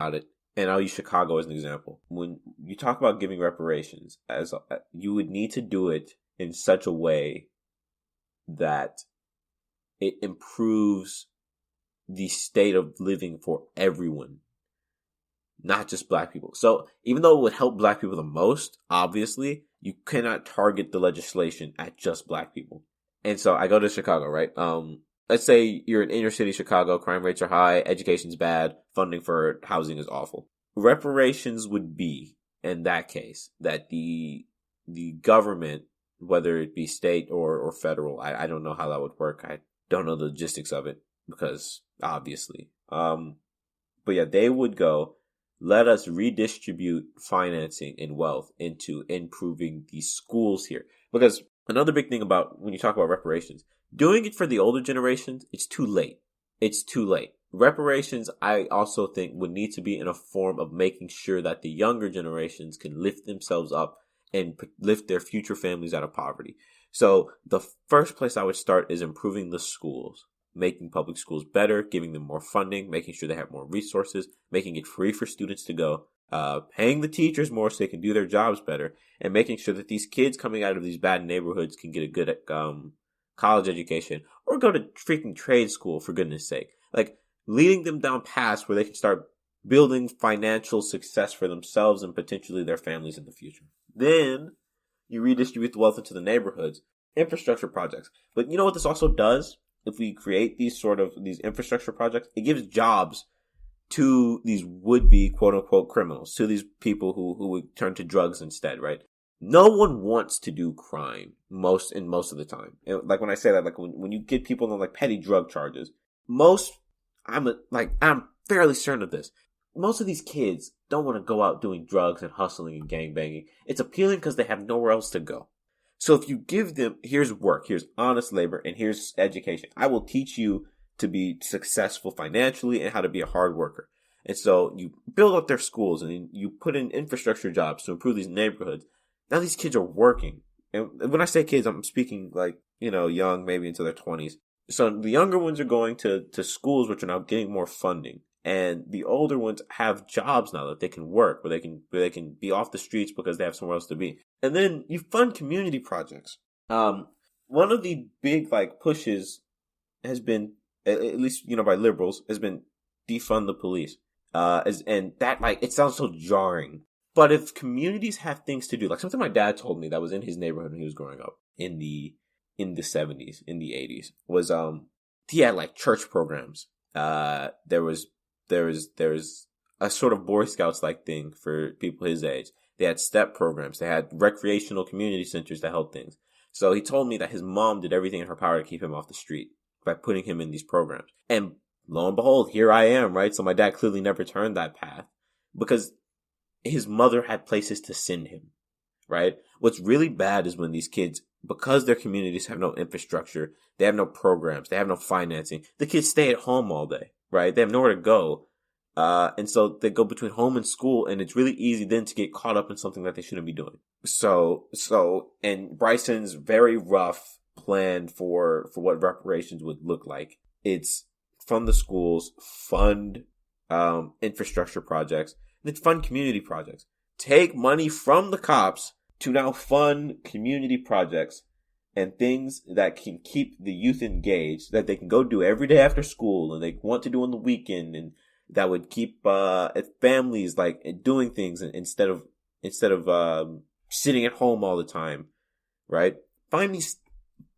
about it, and I'll use Chicago as an example. When you talk about giving reparations, you would need to do it in such a way that it improves the state of living for everyone, not just black people. So even though it would help black people the most, obviously, you cannot target the legislation at just black people. And so I go to Chicago, right? Let's say you're in inner city Chicago, crime rates are high, education's bad, funding for housing is awful. Reparations would be, in that case, that the government, whether it be state or federal, I don't know how that would work. I don't know the logistics of it because obviously. But yeah, they would go, let us redistribute financing and wealth into improving the schools here. Because another big thing about when you talk about reparations, doing it for the older generations, it's too late. It's too late. Reparations, I also think, would need to be in a form of making sure that the younger generations can lift themselves up and lift their future families out of poverty. So the first place I would start is improving the schools, making public schools better, giving them more funding, making sure they have more resources, making it free for students to go, paying the teachers more so they can do their jobs better, and making sure that these kids coming out of these bad neighborhoods can get a good college education or go to freaking trade school, for goodness sake. Like, leading them down paths where they can start building financial success for themselves and potentially their families in the future. Then you redistribute the wealth into the neighborhoods, infrastructure projects. But you know what this also does? If we create these infrastructure projects, it gives jobs to these would-be quote-unquote criminals, to these people who would turn to drugs instead, right? No one wants to do crime most of the time. And like when I say that, like when you get people on like petty drug charges, I'm fairly certain of this. Most of these kids don't want to go out doing drugs and hustling and gangbanging. It's appealing because they have nowhere else to go. So if you give them, here's work, here's honest labor, and here's education. I will teach you to be successful financially and how to be a hard worker. And so you build up their schools and you put in infrastructure jobs to improve these neighborhoods. Now these kids are working. And when I say kids, I'm speaking like, young, maybe into their 20s. So the younger ones are going to schools which are now getting more funding. And the older ones have jobs now that they can work, where they can be off the streets because they have somewhere else to be. And then you fund community projects. One of the big pushes has been, at least by liberals, has been defund the police. And that it sounds so jarring. But if communities have things to do, like something my dad told me that was in his neighborhood when he was growing up in the 70s, in the 80s, was he had church programs. There was a sort of Boy Scouts thing for people his age. They had step programs. They had recreational community centers that helped things. So he told me that his mom did everything in her power to keep him off the street by putting him in these programs. And lo and behold, here I am, right? So my dad clearly never turned that path because his mother had places to send him, right? What's really bad is when these kids, because their communities have no infrastructure, they have no programs, they have no financing, the kids stay at home all day, right? They have nowhere to go. And so they go between home and school, and it's really easy then to get caught up in something that they shouldn't be doing. And Bryson's very rough plan for what reparations would look like. It's fund the schools, fund infrastructure projects, and then fund community projects. Take money from the cops to now fund community projects and things that can keep the youth engaged, that they can go do every day after school and they want to do on the weekend, and that would keep families doing things instead of sitting at home all the time, right?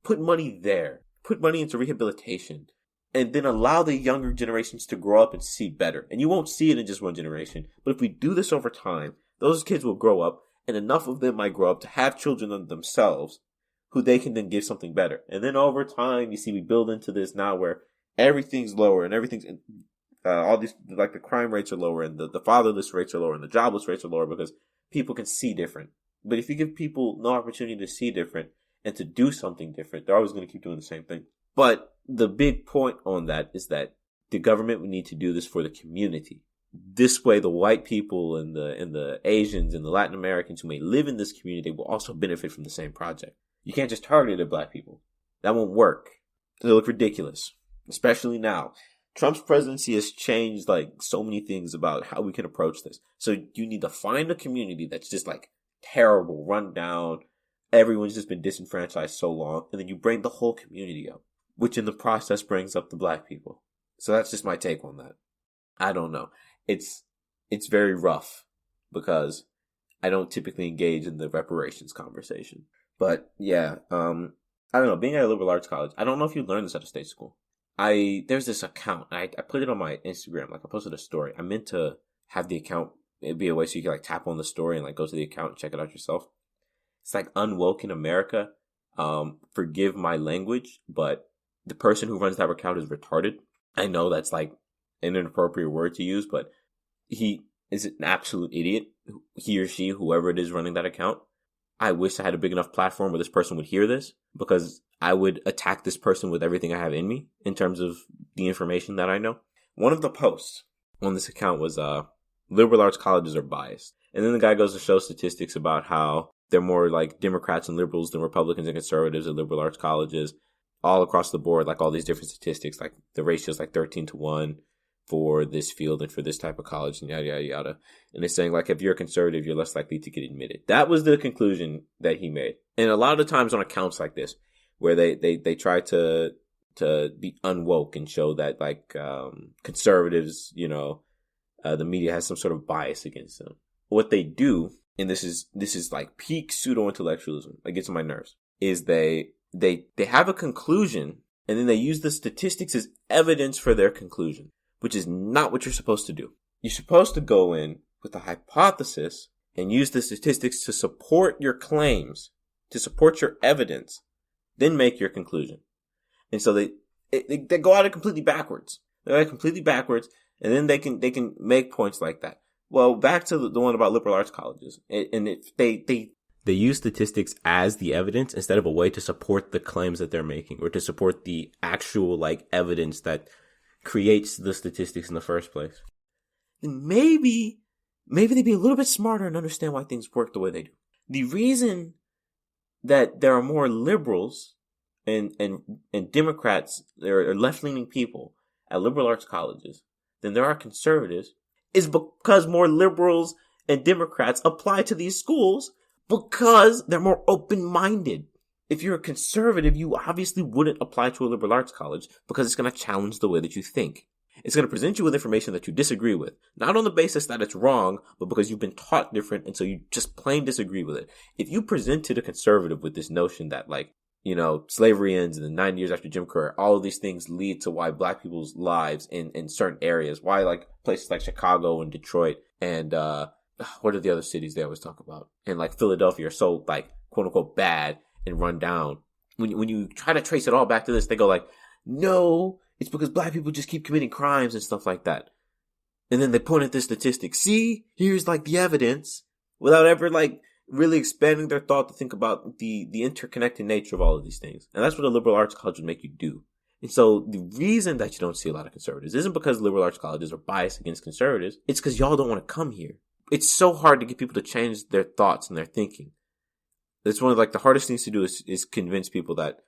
Put money there, put money into rehabilitation, and then allow the younger generations to grow up and see better. And you won't see it in just one generation, but if we do this over time, those kids will grow up, and enough of them might grow up to have children themselves who they can then give something better. And then over time, you see, we build into this now where everything's lower and everything's all these, the crime rates are lower and the fatherless rates are lower and the jobless rates are lower because people can see different. But if you give people no opportunity to see different and to do something different, they're always going to keep doing the same thing. But the big point on that is that the government would need to do this for the community. This way, the white people and the Asians and the Latin Americans who may live in this community will also benefit from the same project. You can't just target it at black people. That won't work. It'll look ridiculous, especially now. Trump's presidency has changed like so many things about how we can approach this. So you need to find a community that's just like terrible, run down. Everyone's just been disenfranchised so long, and then you bring the whole community up, which in the process brings up the black people. So that's just my take on that. I don't know. It's very rough because I don't typically engage in the reparations conversation. But yeah, I don't know. Being at a liberal arts college, I don't know if you learned this at a state school. There's this account. I put it on my Instagram. Like I posted a story. I meant to have the account. It'd be a way so you can like tap on the story and like go to the account and check it out yourself. It's like Unwoke in America. Forgive my language, but the person who runs that account is retarded. I know that's like an inappropriate word to use, but he is an absolute idiot. He or she, whoever it is running that account. I wish I had a big enough platform where this person would hear this, because I would attack this person with everything I have in me in terms of the information that I know. One of the posts on this account was liberal arts colleges are biased. And then the guy goes to show statistics about how they're more like Democrats and liberals than Republicans and conservatives at liberal arts colleges all across the board, like all these different statistics, like the ratio is like 13-1 for this field and for this type of college and yada, yada, yada. And it's saying like, if you're a conservative, you're less likely to get admitted. That was the conclusion that he made. And a lot of times on accounts like this, where they try to be unwoke and show that like, conservatives, the media has some sort of bias against them. What they do, and this is like peak pseudo-intellectualism, it gets on my nerves, is they have a conclusion and then they use the statistics as evidence for their conclusion, which is not what you're supposed to do. You're supposed to go in with a hypothesis and use the statistics to support your claims, to support your evidence, then make your conclusion. And so they go at it completely backwards. They go at it completely backwards, and then they can make points like that. Well, back to the one about liberal arts colleges, they use statistics as the evidence instead of a way to support the claims that they're making or to support the actual like evidence that creates the statistics in the first place. And maybe they'd be a little bit smarter and understand why things work the way they do. The reason that there are more liberals and Democrats, there are left-leaning people at liberal arts colleges than there are conservatives is because more liberals and Democrats apply to these schools because they're more open-minded. If you're a conservative, you obviously wouldn't apply to a liberal arts college because it's going to challenge the way that you think. It's going to present you with information that you disagree with, not on the basis that it's wrong, but because you've been taught different and so you just plain disagree with it. If you presented a conservative with this notion that like, slavery ends in the 9 years after Jim Crow, all of these things lead to why black people's lives in certain areas, why like places like Chicago and Detroit and what are the other cities they always talk about? And like Philadelphia are so like quote unquote bad and run down. When you try to trace it all back to this, they go like, no, it's because black people just keep committing crimes and stuff like that. And then they point at this statistic. See, here's like the evidence without ever like really expanding their thought to think about the interconnected nature of all of these things. And that's what a liberal arts college would make you do. And so the reason that you don't see a lot of conservatives isn't because liberal arts colleges are biased against conservatives. It's because y'all don't want to come here. It's so hard to get people to change their thoughts and their thinking. It's one of like the hardest things to do is convince people that,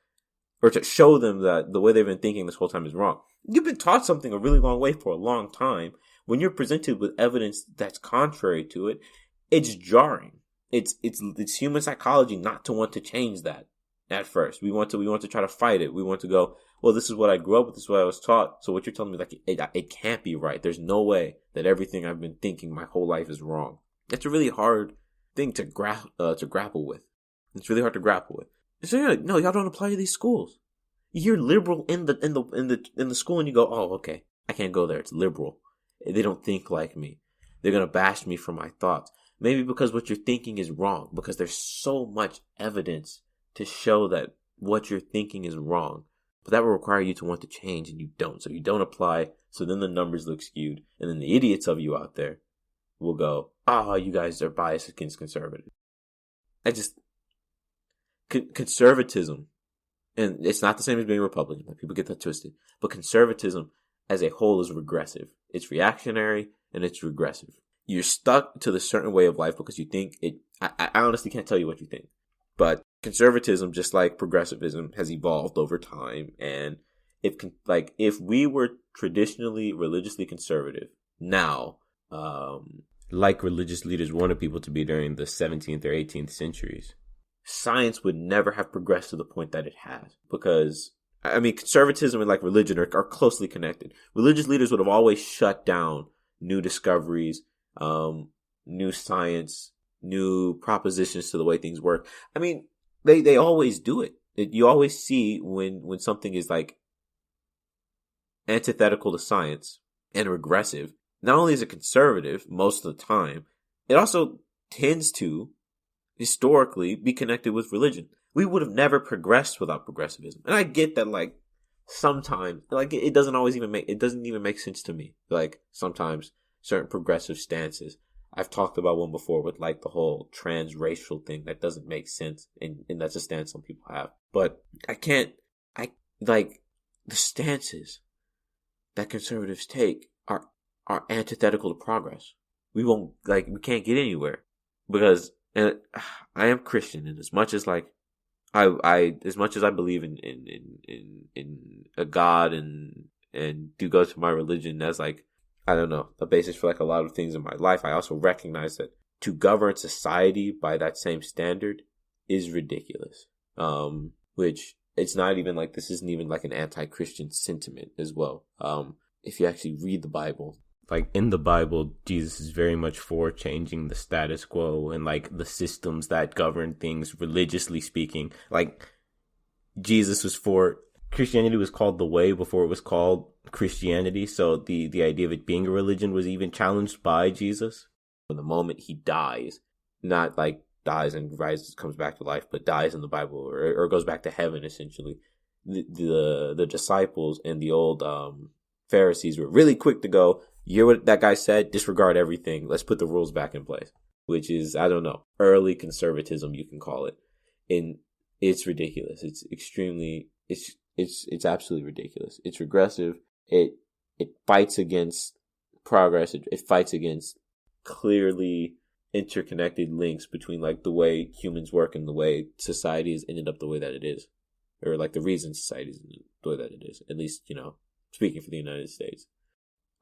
or to show them that the way they've been thinking this whole time is wrong. You've been taught something a really long way for a long time. When you're presented with evidence that's contrary to it, it's jarring. It's human psychology not to want to change that at first. We want to try to fight it. We want to go, well, this is what I grew up with. This is what I was taught. So what you're telling me, like, it can't be right. There's no way that everything I've been thinking my whole life is wrong. That's a really hard thing to grapple with. It's really hard to grapple with. So you're like, no, y'all don't apply to these schools. You hear liberal in the school and you go, oh, okay, I can't go there. It's liberal. They don't think like me. They're going to bash me for my thoughts. Maybe because what you're thinking is wrong, because there's so much evidence to show that what you're thinking is wrong. But that will require you to want to change, and you don't. So you don't apply, so then the numbers look skewed. And then the idiots of you out there will go, you guys are biased against conservatives. Conservatism, and it's not the same as being Republican. People get that twisted. But conservatism as a whole is regressive. It's reactionary, and it's regressive. You're stuck to the certain way of life because you think it. I honestly can't tell you what you think. But conservatism, just like progressivism, has evolved over time, and if we were traditionally religiously conservative now, like religious leaders wanted people to be during the 17th or 18th centuries, science would never have progressed to the point that it has. Because, I mean, conservatism and like religion are closely connected. Religious leaders would have always shut down new discoveries, new science, new propositions to the way things work. I mean, they always do it. You always see when something is like antithetical to science and regressive, not only is it conservative most of the time, it also tends to historically be connected with religion. We would have never progressed without progressivism. And I get that, like, sometimes, like, it doesn't even make sense to me. Like, sometimes certain progressive stances. I've talked about one before with, like, the whole transracial thing that doesn't make sense. And that's a stance some people have. But the stances that conservatives take are antithetical to progress. We can't get anywhere because, and I am Christian, and as much as like as much as I believe in a God and do go to my religion as like, I don't know, a basis for like a lot of things in my life, I also recognize that to govern society by that same standard is ridiculous. Which it's not even like, this isn't even like an anti-Christian sentiment as well. If you actually read the Bible, like in the Bible, Jesus is very much for changing the status quo and like the systems that govern things religiously speaking. Like Jesus was for, Christianity was called the way before it was called Christianity. So the idea of it being a religion was even challenged by Jesus. From the moment he dies, not like dies and rises, comes back to life, but dies in the Bible or goes back to heaven essentially. The disciples and the old Pharisees were really quick to go, you hear what that guy said? Disregard everything. Let's put the rules back in place. Which is, I don't know, early conservatism, you can call it. And it's ridiculous. It's extremely, it's absolutely ridiculous. It's regressive. It fights against progress. It fights against clearly interconnected links between like the way humans work and the way society has ended up the way that it is. Or like the reason society is the way that it is. At least, speaking for the United States.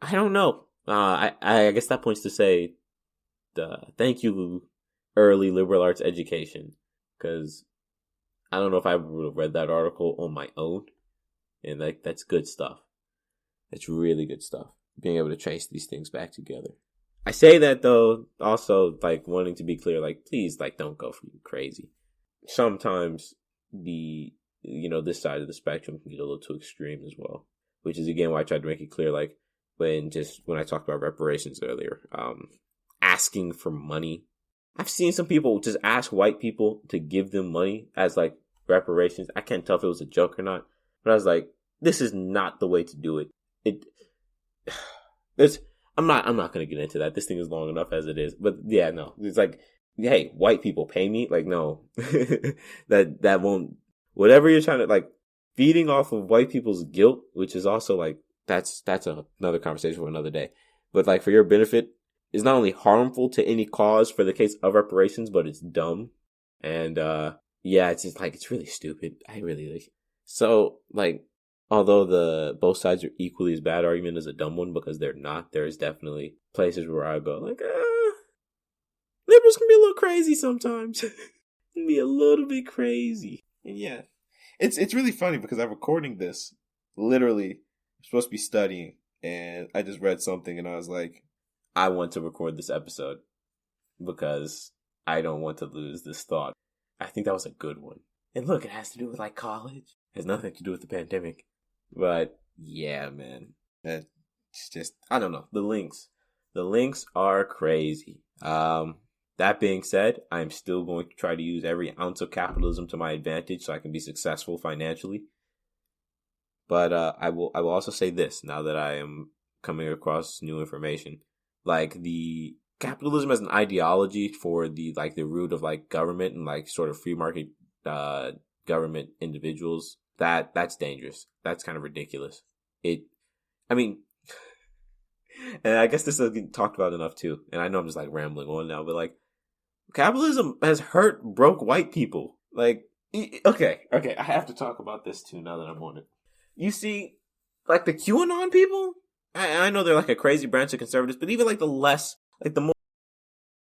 I don't know. I guess that points to say, thank you, early liberal arts education, because I don't know if I would have read that article on my own, and like that's good stuff. It's really good stuff. Being able to trace these things back together. I say that though, also like wanting to be clear, like please, like don't go crazy. Sometimes this side of the spectrum can get a little too extreme as well, which is again why I tried to make it clear, like. When I talked about reparations earlier, asking for money. I've seen some people just ask white people to give them money as like reparations. I can't tell if it was a joke or not, but I was like, this is not the way to do it. I'm not going to get into that. This thing is long enough as it is, but yeah, no, it's like, hey, white people pay me. Like, no, that won't, whatever you're trying to like feeding off of white people's guilt, which is also like, that's another conversation for another day. But like for your benefit, is not only harmful to any cause for the case of reparations, but it's dumb. And it's just like, it's really stupid. I really like. So like, although both sides are equally as bad, argument is a dumb one because they're not. There is definitely places where I go like, liberals can be a little crazy sometimes. Can be a little bit crazy. And yeah, it's really funny because I'm recording this literally. Supposed to be studying, and I just read something and I was like, I want to record this episode because I don't want to lose this thought. I think that was a good one. And look, it has to do with like college. It has nothing to do with the pandemic. But yeah, man. It's just, I don't know. The links are crazy. That being said, I'm still going to try to use every ounce of capitalism to my advantage so I can be successful financially. But I will also say this now that I am coming across new information. Like the capitalism as an ideology for the root of like government and like sort of free market government individuals, that's dangerous. That's kind of ridiculous. And I guess this doesn't get talked about enough too. And I know I'm just like rambling on now, but like capitalism has broke white people. Like, okay, I have to talk about this too now that I'm on it. you see, like the QAnon people. I know they're like a crazy branch of conservatives, but even like the less, like the more